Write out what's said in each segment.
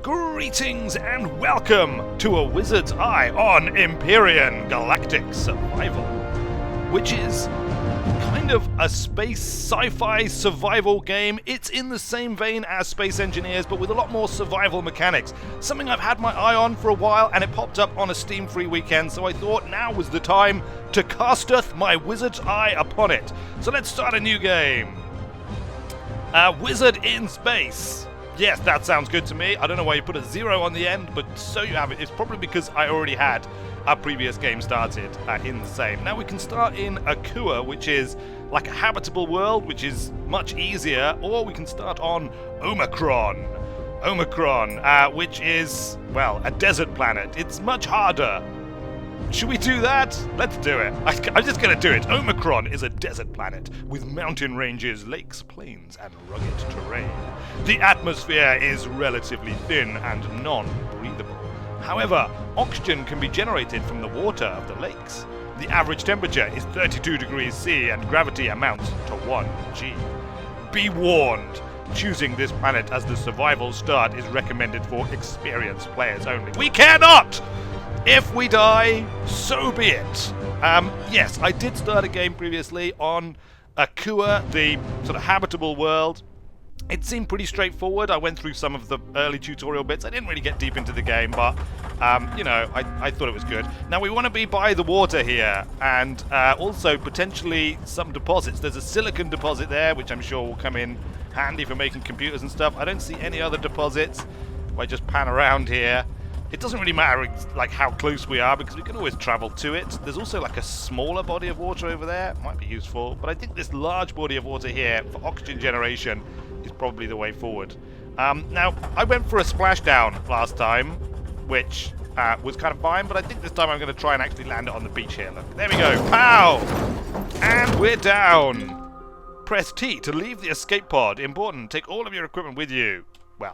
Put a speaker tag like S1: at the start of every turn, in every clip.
S1: Greetings and welcome to A Wizard's Eye on Empyrion Galactic Survival, which is kind of a space sci-fi survival game. It's in the same vein as Space Engineers, but with a lot more survival mechanics. Something I've had my eye on for a while, and it popped up on a Steam free weekend, so I thought now was the time to casteth my wizard's eye upon it. So let's start a new game. Wizard in Space. Yes, that sounds good to me. I don't know why you put a 0 on the end, but so you have it. It's probably because I already had a previous game started in the same. Now we can start in Akua, which is like a habitable world, which is much easier, or we can start on Omicron, which is, well, a desert planet. It's much harder. Should we do that? Let's do it. I'm just going to do it. Omicron is a desert planet with mountain ranges, lakes, plains, and rugged terrain. The atmosphere is relatively thin and non-breathable. However, oxygen can be generated from the water of the lakes. The average temperature is 32 degrees C and gravity amounts to 1 G. Be warned. Choosing this planet as the survival start is recommended for experienced players only. We cannot! If we die, so be it. Yes, I did start a game previously on Akua, the sort of habitable world. It seemed pretty straightforward. I went through some of the early tutorial bits. I didn't really get deep into the game, but, you know, I thought it was good. Now, we want to be by the water here, and also potentially some deposits. There's a silicon deposit there, which I'm sure will come in handy for making computers and stuff. I don't see any other deposits. If I just pan around here, it doesn't really matter like how close we are because we can always travel to it. There's also like a smaller body of water over there. Might be useful. But I think this large body of water here for oxygen generation is probably the way forward. Now, I went for a splashdown last time, which was kind of fine. But I think this time I'm going to try and actually land it on the beach here. Look, there we go. Pow! And we're down. Press T to leave the escape pod. Important. Take all of your equipment with you. Well,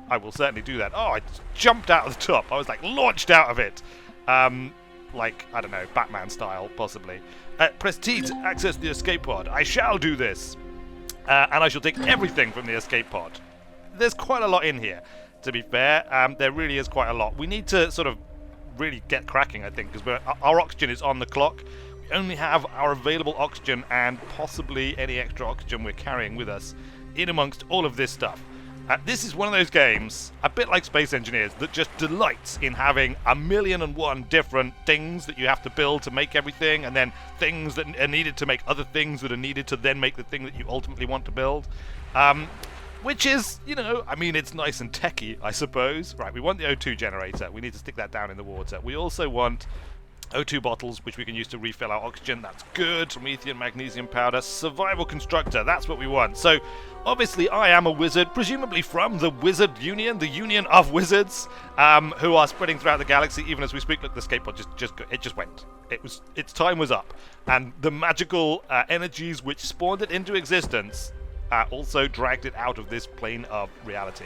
S1: I will certainly do that. Oh, I jumped out of the top. I was like launched out of it. Like, I don't know, Batman style, possibly. Press T to access the escape pod. I shall do this. And I shall take everything from the escape pod. There's quite a lot in here, to be fair. There really is quite a lot. We need to sort of really get cracking, I think, because our oxygen is on the clock. We only have our available oxygen and possibly any extra oxygen we're carrying with us in amongst all of this stuff. This is one of those games, a bit like Space Engineers, that just delights in having 1,000,001 different things that you have to build to make everything, and then things that are needed to make other things that are needed to then make the thing that you ultimately want to build. Which is, you know, I mean, it's nice and techy, I suppose. Right, we want the O2 generator. We need to stick that down in the water. We also want O2 bottles, which we can use to refill our oxygen. That's good. Promethean magnesium powder. Survival constructor. That's what we want. So, obviously, I am a wizard, presumably from the Wizard Union, the Union of Wizards, who are spreading throughout the galaxy even as we speak. Look, the skateboard just went. Its time was up. And the magical energies which spawned it into existence also dragged it out of this plane of reality.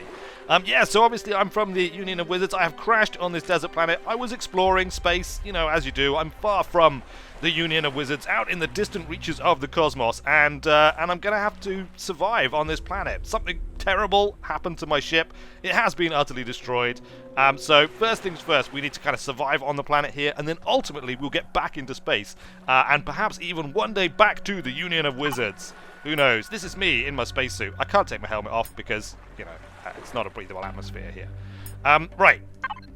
S1: Yeah, so obviously I'm from the Union of Wizards. I have crashed on this desert planet. I was exploring space, you know, as you do. I'm far from the Union of Wizards, out in the distant reaches of the cosmos, and I'm going to have to survive on this planet. Something terrible happened to my ship. It has been utterly destroyed. So first things first, we need to kind of survive on the planet here, and then ultimately we'll get back into space, and perhaps even one day back to the Union of Wizards. Who knows? This is me in my spacesuit. I can't take my helmet off because, you know, it's not a breathable atmosphere here. Right.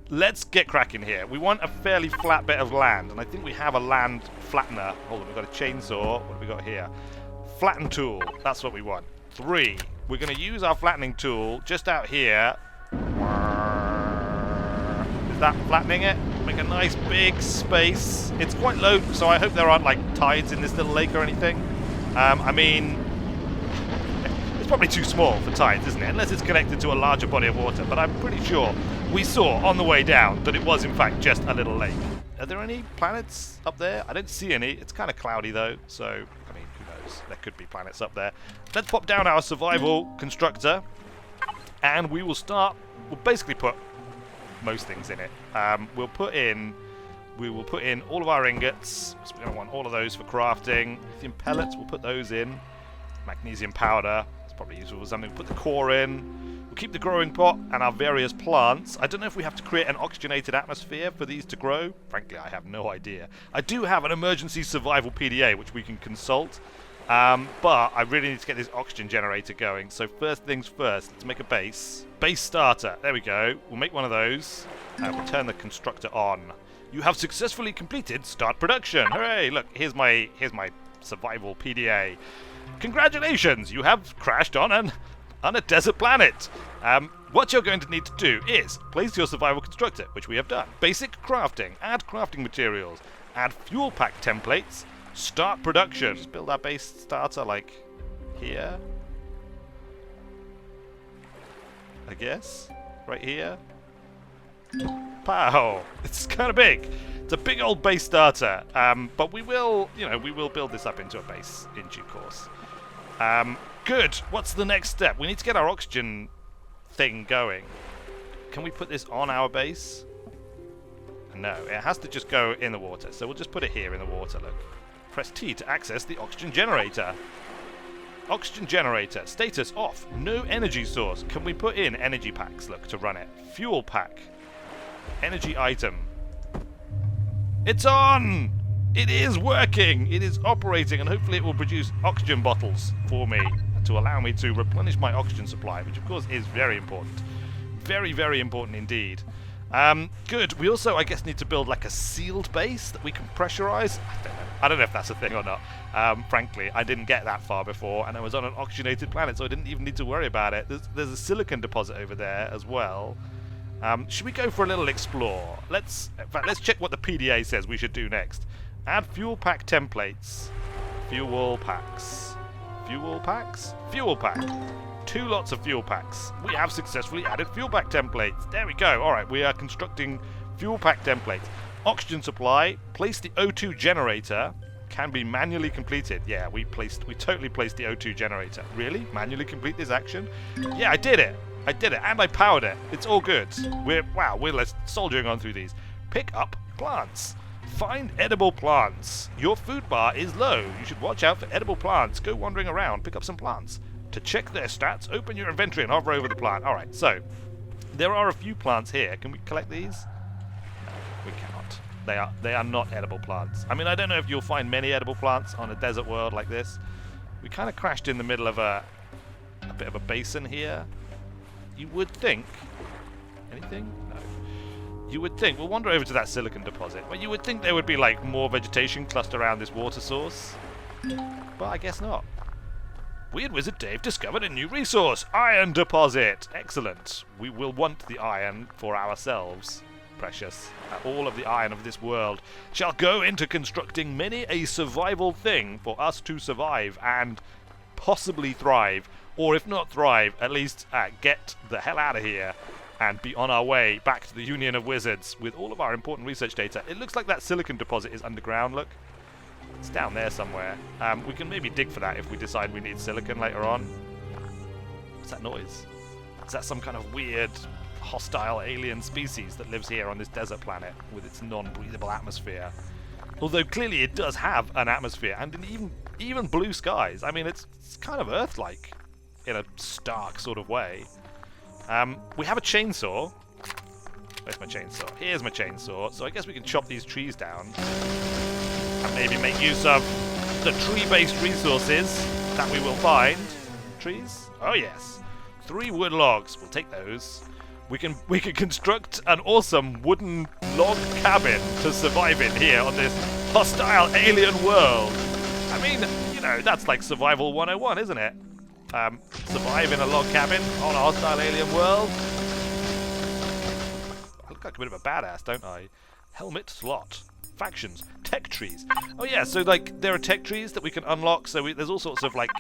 S1: Let's get cracking here. We want a fairly flat bit of land, and I think we have a land flattener. Hold on, we've got a chainsaw. What have we got here? Flatten tool. That's what we want. 3. We're going to use our flattening tool just out here. Is that flattening it? Make a nice big space. It's quite low, so I hope there aren't, like, tides in this little lake or anything. I mean, it's probably too small for tides, isn't it? Unless it's connected to a larger body of water. But I'm pretty sure we saw on the way down that it was, in fact, just a little lake. Are there any planets up there? I don't see any. It's kind of cloudy, though. So, I mean, who knows? There could be planets up there. Let's pop down our survival constructor. And we will start... We'll basically put most things in it. We will put in all of our ingots, so we're going to want all of those for crafting. Lithium pellets, we'll put those in. Magnesium powder, it's probably useful for something. We'll put the core in. We'll keep the growing pot and our various plants. I don't know if we have to create an oxygenated atmosphere for these to grow. Frankly, I have no idea. I do have an emergency survival PDA, which we can consult. But I really need to get this oxygen generator going. So first things first, let's make a base. Base starter. There we go. We'll make one of those. And we'll turn the constructor on. You have successfully completed start production. Hooray! Look, here's my survival PDA. Congratulations! You have crashed on a desert planet. What you're going to need to do is place your survival constructor, which we have done. Basic crafting. Add crafting materials. Add fuel pack templates. Start production. Just build our base starter like here. I guess. Right here. Pow! It's kind of big. It's a big old base starter. But we will build this up into a base in due course. Good. What's the next step? We need to get our oxygen thing going. Can we put this on our base? No, it has to just go in the water. So we'll just put it here in the water, look. Press T to access the oxygen generator. Oxygen generator. Status off. No energy source. Can we put in energy packs, look, to run it? Fuel pack. Energy item. It's on! It is working! It is operating, and hopefully it will produce oxygen bottles for me to allow me to replenish my oxygen supply, which of course is very important. Very, very important indeed. Good. We also, I guess, need to build like a sealed base that we can pressurize. I don't know if that's a thing or not. Frankly, I didn't get that far before, and I was on an oxygenated planet, so I didn't even need to worry about it. There's a silicon deposit over there as well. Should we go for a little explore? In fact, let's check what the PDA says we should do next. Add fuel pack templates. Fuel packs. Fuel packs? Fuel pack. 2 lots of fuel packs. We have successfully added fuel pack templates. There we go. Alright, we are constructing fuel pack templates. Oxygen supply. Place the O2 generator. Can be manually completed. Yeah, we totally placed the O2 generator. Really? Manually complete this action? Yeah, I did it. I did it, and I powered it. It's all good. We're soldiering on through these. Pick up plants. Find edible plants. Your food bar is low. You should watch out for edible plants. Go wandering around. Pick up some plants. To check their stats, open your inventory and hover over the plant. Alright, so there are a few plants here. Can we collect these? No, we cannot. They are not edible plants. I mean, I don't know if you'll find many edible plants on a desert world like this. We kind of crashed in the middle of a bit of a basin here. You would think... Anything? No. You would think... We'll wander over to that silicon deposit. Well, you would think there would be, like, more vegetation clustered around this water source. But I guess not. Weird Wizard Dave discovered a new resource. Iron deposit. Excellent. We will want the iron for ourselves. Precious. All of the iron of this world shall go into constructing many a survival thing for us to survive and possibly thrive. Or if not thrive, at least get the hell out of here and be on our way back to the Union of Wizards with all of our important research data. It looks like that silicon deposit is underground, look. It's down there somewhere. We can maybe dig for that if we decide we need silicon later on. What's that noise? Is that some kind of weird, hostile alien species that lives here on this desert planet with its non-breathable atmosphere? Although clearly it does have an atmosphere and even blue skies. I mean, it's kind of Earth-like in a stark sort of way. We have a chainsaw. Where's my chainsaw? Here's my chainsaw. So I guess we can chop these trees down and maybe make use of the tree-based resources that we will find. Trees? Oh yes. 3 wood logs. We'll take those. We can construct an awesome wooden log cabin to survive in here on this hostile alien world. I mean, you know, that's like Survival 101, isn't it? Survive in a log cabin on a hostile alien world. I look like a bit of a badass, don't I? Helmet slot. Factions. Tech trees. Oh yeah, so like there are tech trees that we can unlock. So there's all sorts of like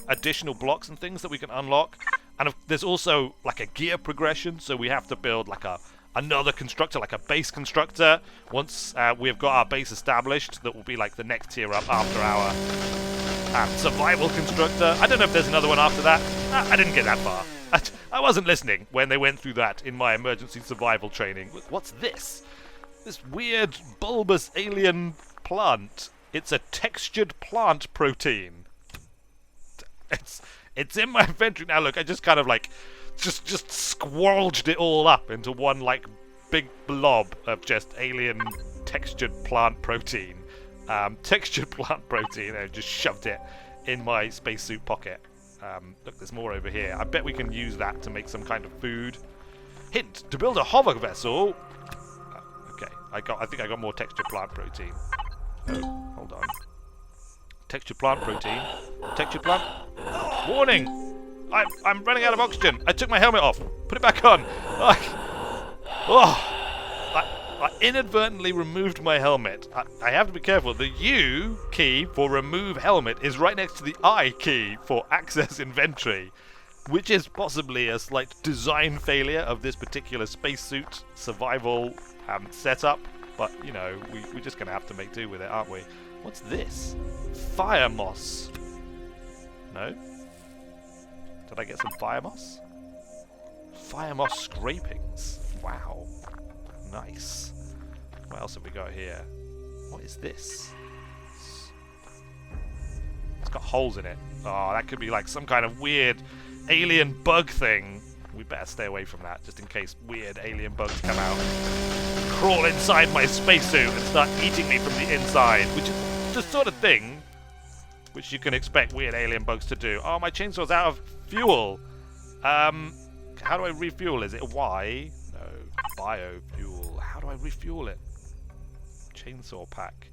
S1: additional blocks and things that we can unlock. And there's also like a gear progression. So we have to build like another constructor, like a base constructor. Once we have got our base established, that will be like the next tier up after our survival constructor. I don't know if there's another one after that. I didn't get that far. I wasn't listening when they went through that in my emergency survival training. What's this? This weird bulbous alien plant. It's a textured plant protein. It's in my inventory now. Look, I just kind of like just squelched it all up into one like big blob of just alien textured plant protein. Textured plant protein, and just shoved it in my spacesuit pocket. Look, there's more over here. I bet we can use that to make some kind of food. Hint: to build a hover vessel. Okay, I think I got more textured plant protein. Oh, hold on. Textured plant protein. Textured plant. Warning! I'm running out of oxygen. I took my helmet off. Put it back on. I inadvertently removed my helmet. I have to be careful. The U key for remove helmet is right next to the I key for access inventory, which is possibly a slight design failure of this particular spacesuit survival setup. But, you know, we're just going to have to make do with it, aren't we? What's this? Fire moss. No? Did I get some fire moss? Fire moss scrapings. Wow. Nice. What else have we got here? What is this? It's got holes in it. Oh, that could be like some kind of weird alien bug thing. We better stay away from that, just in case weird alien bugs come out and crawl inside my spacesuit and start eating me from the inside, which is the sort of thing which you can expect weird alien bugs to do. Oh, my chainsaw's out of fuel. How do I refuel? Is it a Y? No. Biofuel. How do I refuel it? Chainsaw pack.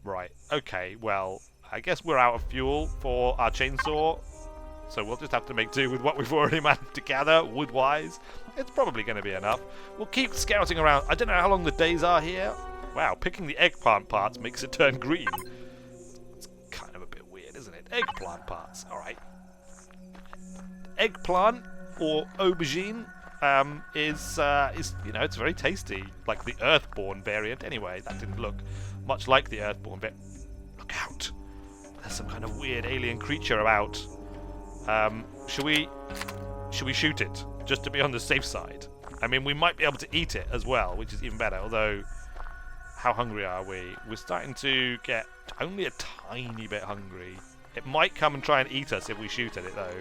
S1: Right. Okay, well, I guess we're out of fuel for our chainsaw, so we'll just have to make do with what we've already managed to gather, wood-wise. It's probably going to be enough. We'll keep scouting around. I don't know how long the days are here. Wow, picking the eggplant parts makes it turn green. It's kind of a bit weird, isn't it? Eggplant parts. All right. Eggplant or aubergine is you know, it's very tasty, like the Earthborn variant. Anyway, that didn't look much like the Earthborn variant. Look out! There's some kind of weird alien creature about. Should we shoot it just to be on the safe side? I mean, we might be able to eat it as well, which is even better. Although, how hungry are we? We're starting to get only a tiny bit hungry. It might come and try and eat us if we shoot at it, though.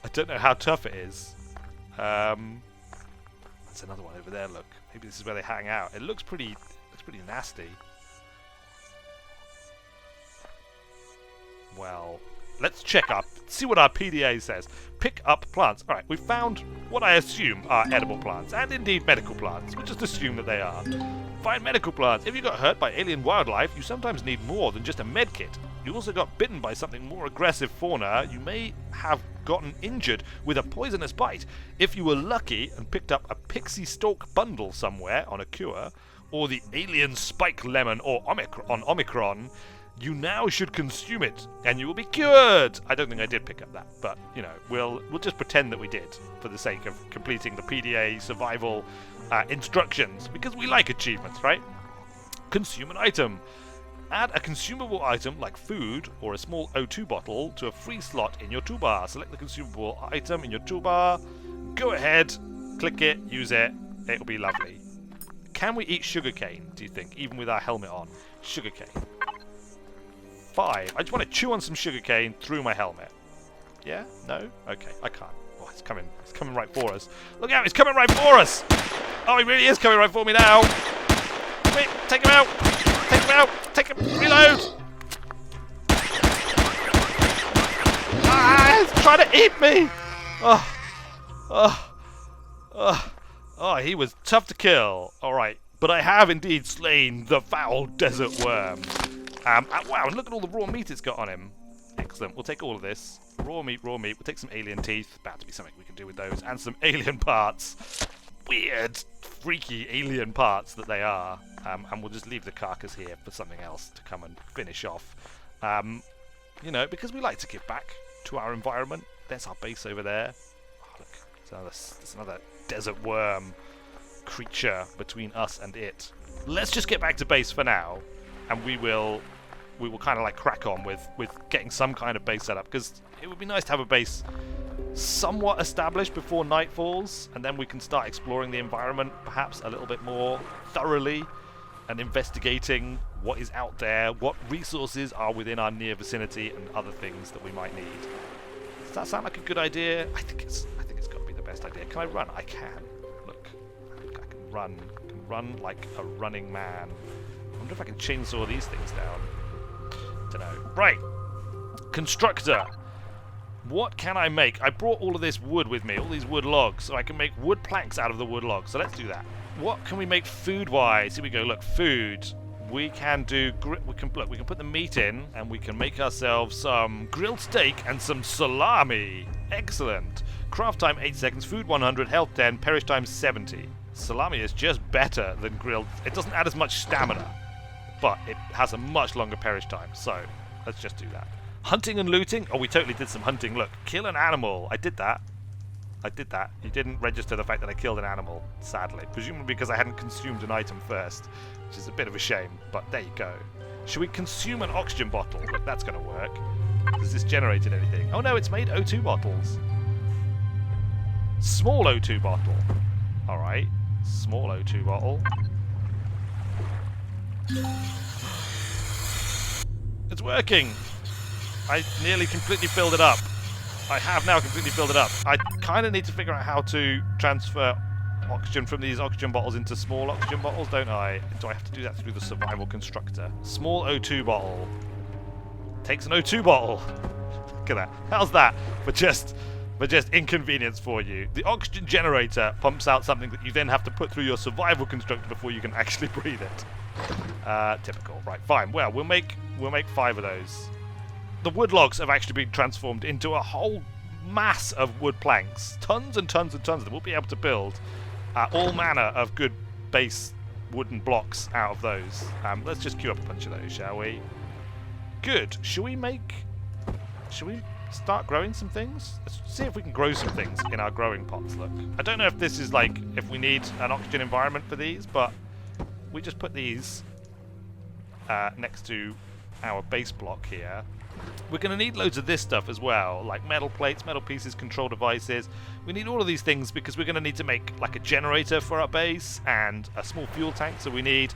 S1: I don't know how tough it is. There's another one over there. Look, maybe this is where they hang out. It looks pretty nasty. Well, let's check up, see what our PDA says. Pick up plants. All right, we found what I assume are edible plants, and indeed medical plants. We'll just assume that they are. Find medical plants. If you got hurt by alien wildlife, you sometimes need more than just a med kit. You also got bitten by something more aggressive fauna. You may have gotten injured with a poisonous bite. If you were lucky and picked up a pixie stalk bundle somewhere on a cure, or the alien spike lemon or Omicron, you now should consume it, and you will be cured. I don't think I did pick up that, but you know, we'll just pretend that we did for the sake of completing the PDA survival instructions, because we like achievements, right? Consume an item. Add a consumable item like food or a small O2 bottle to a free slot in your toolbar. Select the consumable item in your toolbar. Go ahead, click it, use it. It'll be lovely. Can we eat sugarcane, do you think, even with our helmet on? Sugarcane. 5. I just want to chew on some sugarcane through my helmet. Yeah? No? Okay, I can't. Oh, it's coming. It's coming right for us. Look out, it's coming right for us! Oh, he really is coming right for me now! Wait, take him out! Take him out! Take him! Reload! Ah, he's trying to eat me! Oh, he was tough to kill. Alright, but I have indeed slain the foul desert worm. Wow, and look at all the raw meat it's got on him. Excellent, we'll take all of this. Raw meat. We'll take some alien teeth. Bound to be something we can do with those. And some alien parts. Weird, freaky alien parts that they are. And we'll just leave the carcass here for something else to come and finish off. You know, because we like to give back to our environment. There's our base over there. Oh, look, there's another desert worm creature between us and it. Let's just get back to base for now. And we will kind of like crack on with getting some kind of base set up, because it would be nice to have a base somewhat established before night falls, and then we can start exploring the environment perhaps a little bit more thoroughly and investigating what is out there, what resources are within our near vicinity, and other things that we might need. Does that sound like a good idea? I think it's got to be the best idea. Can I run? I can. Look, I can run. I can run like a running man. I wonder if I can chainsaw these things down. Don't know. Right. Constructor. What can I make? I brought all of this wood with me, all these wood logs, so I can make wood planks out of the wood logs. So let's do that. What can we make food-wise? Here we go. Look, food. We can do. We can put the meat in, and we can make ourselves some grilled steak and some salami. Excellent. Craft time 8 seconds. Food 100. Health 10. Perish time 70. Salami is just better than grilled. It doesn't add as much stamina, but it has a much longer perish time. So let's just do that. Hunting and looting. Oh, we totally did some hunting. Look, kill an animal. I did that. I did that. You didn't register the fact that I killed an animal, sadly. Presumably because I hadn't consumed an item first, which is a bit of a shame, but there you go. Should we consume an oxygen bottle? Look, that's going to work. Has this generated anything? Oh no, it's made O2 bottles. Small O2 bottle. Alright. Small O2 bottle. It's working! I nearly completely filled it up. I have now completely filled it up. I kind of need to figure out how to transfer oxygen from these oxygen bottles into small oxygen bottles, don't I? Do I have to do that through the survival constructor? Small O2 bottle. Takes an O2 bottle. Look at that. How's that? For just inconvenience for you. The oxygen generator pumps out something that you then have to put through your survival constructor before you can actually breathe it. Typical. Right, fine. Well, we'll make 5 of those. The wood logs have actually been transformed into a whole mass of wood planks. Tons and tons and tons of them. We'll be able to build all manner of good base wooden blocks out of those. Let's just queue up a bunch of those, shall we? Good. Should we start growing some things? Let's see if we can grow some things in our growing pots, look. I don't know if this is like, if we need an oxygen environment for these, but we just put these next to our base block here. We're going to need loads of this stuff as well, like metal plates, metal pieces, control devices. We need all of these things because we're going to need to make like a generator for our base and a small fuel tank. So we need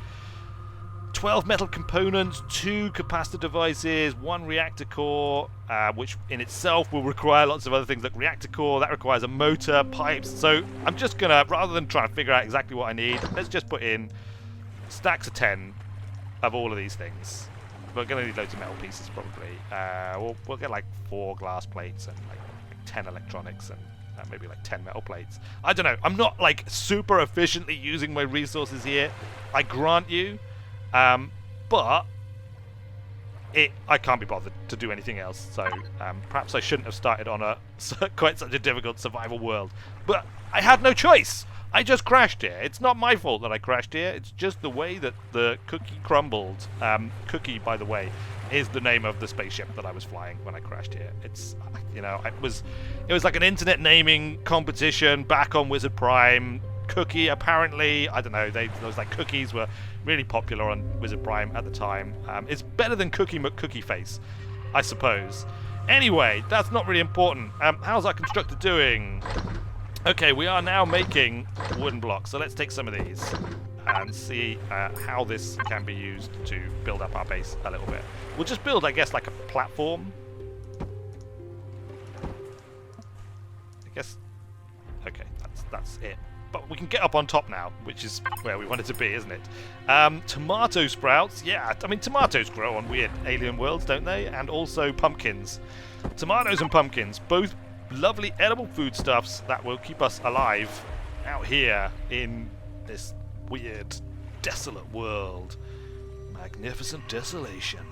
S1: 12 metal components, 2 capacitor devices, 1 reactor core, which in itself will require lots of other things like reactor core. That requires a motor, pipes. So I'm just going to, rather than trying to figure out exactly what I need, let's just put in stacks of 10 of all of these things. We're going to need loads of metal pieces, probably. We'll get like 4 glass plates and like 10 electronics and maybe like 10 metal plates. I don't know. I'm not like super efficiently using my resources here, I grant you. But I can't be bothered to do anything else. So perhaps I shouldn't have started on quite such a difficult survival world. But I had no choice. I just crashed here. It's not my fault that I crashed here. It's just the way that the cookie crumbled. Cookie, by the way, is the name of the spaceship that I was flying when I crashed here. It's, you know, it was like an internet naming competition back on Wizard Prime. Cookie, apparently, I don't know. Those like cookies were really popular on Wizard Prime at the time. It's better than Cookie McCookie Face, I suppose. Anyway, that's not really important. How's our constructor doing? Okay, we are now making wooden blocks, so let's take some of these and see how this can be used to build up our base a little bit. We'll just build, I guess, like a platform. I guess. Okay, that's it. But we can get up on top now, which is where we want it to be, isn't it? Tomato sprouts. Yeah, I mean, tomatoes grow on weird alien worlds, don't they? And also pumpkins. Tomatoes and pumpkins, both lovely edible foodstuffs that will keep us alive out here in this weird, desolate world. Magnificent desolation.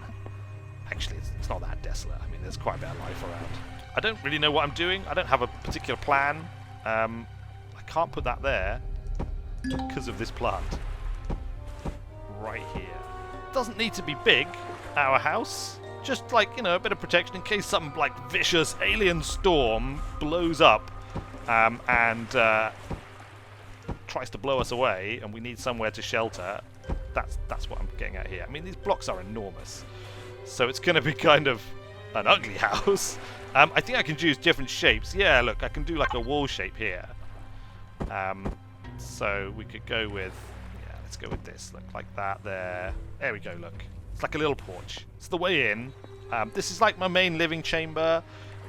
S1: Actually, it's not that desolate. I mean, there's quite a bit of life around. I don't really know what I'm doing. I don't have a particular plan. I can't put that there because of this plant right here. Doesn't need to be big, our house. Just like, you know, a bit of protection in case some like vicious alien storm blows up and tries to blow us away, and we need somewhere to shelter. That's what I'm getting at here. I mean, these blocks are enormous, so it's going to be kind of an ugly house. I think I can choose different shapes. Yeah, look, I can do like a wall shape here. So we could go with, yeah, let's go with this. Look, like that there. There we go, look. It's like a little porch. It's the way in. This is like my main living chamber.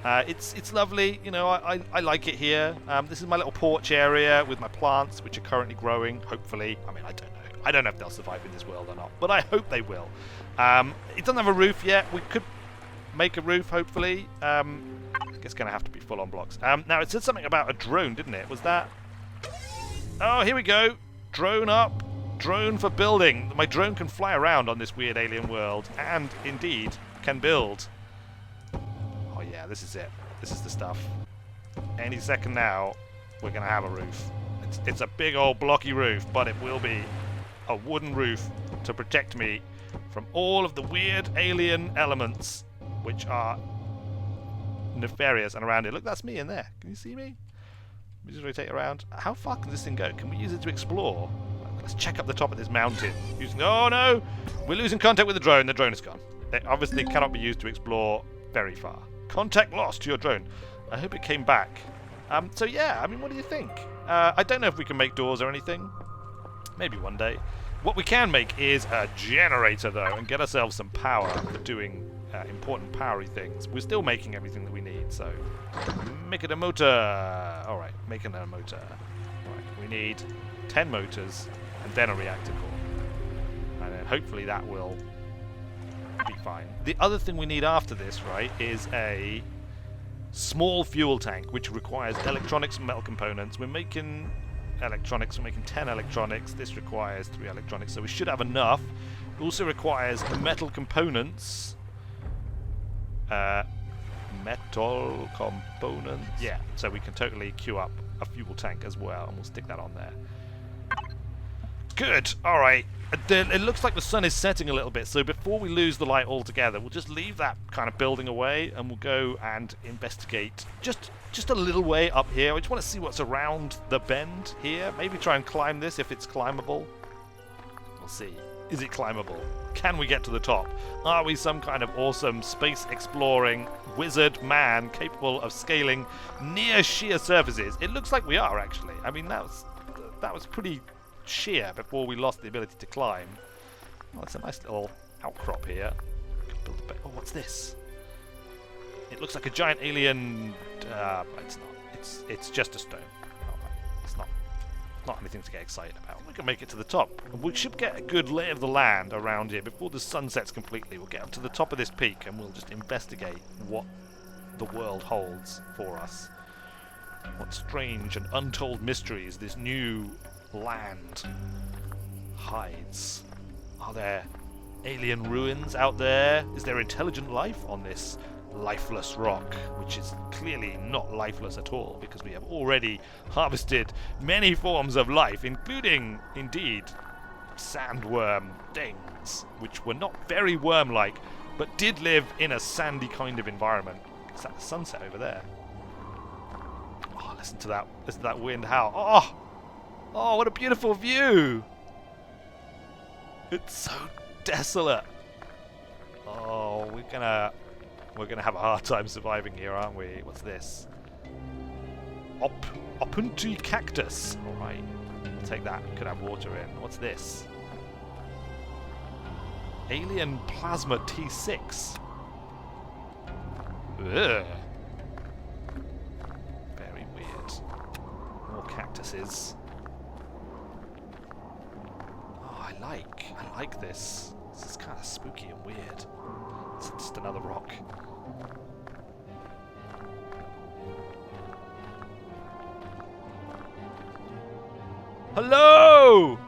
S1: It's lovely, you know, I like it here. This is my little porch area with my plants, which are currently growing, hopefully. I mean, I don't know. I don't know if they'll survive in this world or not, but I hope they will. It doesn't have a roof yet. We could make a roof, hopefully. It's going to have to be full-on blocks. Now, it said something about a drone, didn't it? Was that... Oh, here we go. Drone up. Drone for building. My drone can fly around on this weird alien world, and, indeed, can build. Oh, yeah, this is it. This is the stuff. Any second now, we're going to have a roof. It's a big old blocky roof, but it will be a wooden roof to protect me from all of the weird alien elements which are nefarious and around it. Look, that's me in there. Can you see me? Let me just rotate around. How far can this thing go? Can we use it to explore? Let's check up the top of this mountain. Oh no! We're losing contact with the drone. The drone is gone. It obviously cannot be used to explore very far. Contact lost to your drone. I hope it came back. So yeah, I mean, what do you think? I don't know if we can make doors or anything. Maybe one day. What we can make is a generator, though, and get ourselves some power for doing important powery things. We're still making everything that we need, so... Make it a motor! Alright, making a motor. Alright, we need 10 motors, and then a reactor core. And then hopefully that will be fine. The other thing we need after this, right, is a small fuel tank, which requires electronics and metal components. We're making... electronics, we're making 10 electronics. This requires 3 electronics, so we should have enough. It also requires metal components. Metal components. Yeah, so we can totally queue up a fuel tank as well, and we'll stick that on there. Good. All right. It looks like the sun is setting a little bit, so before we lose the light altogether, we'll just leave that kind of building away, and we'll go and investigate just a little way up here. I just want to see what's around the bend here. Maybe try and climb this if it's climbable. We'll see. Is it climbable? Can we get to the top? Are we some kind of awesome space-exploring wizard man capable of scaling near sheer surfaces? It looks like we are, actually. I mean, that was pretty sheer before we lost the ability to climb. Oh, it's a nice little outcrop here. Build a bit. Oh, what's this? It looks like a giant alien... it's not. It's just a stone. It's not anything to get excited about. We can make it to the top. And we should get a good lay of the land around here before the sun sets completely. We'll get up to the top of this peak and we'll just investigate what the world holds for us. What strange and untold mysteries this new land hides. Are there alien ruins out there? Is there intelligent life on this lifeless rock, which is clearly not lifeless at all, because we have already harvested many forms of life, including, indeed, sandworm things, which were not very worm-like, but did live in a sandy kind of environment. Is that the sunset over there? Oh, listen to that wind howl. Oh, what a beautiful view! It's so desolate. Oh, we're gonna have a hard time surviving here, aren't we? What's this? Opunti cactus. Alright. We'll take that. Could have water in. What's this? Alien plasma T6. Ugh. Very weird. More cactuses. Oh, I like this. This is kind of spooky and weird. It's just another rock. Hello!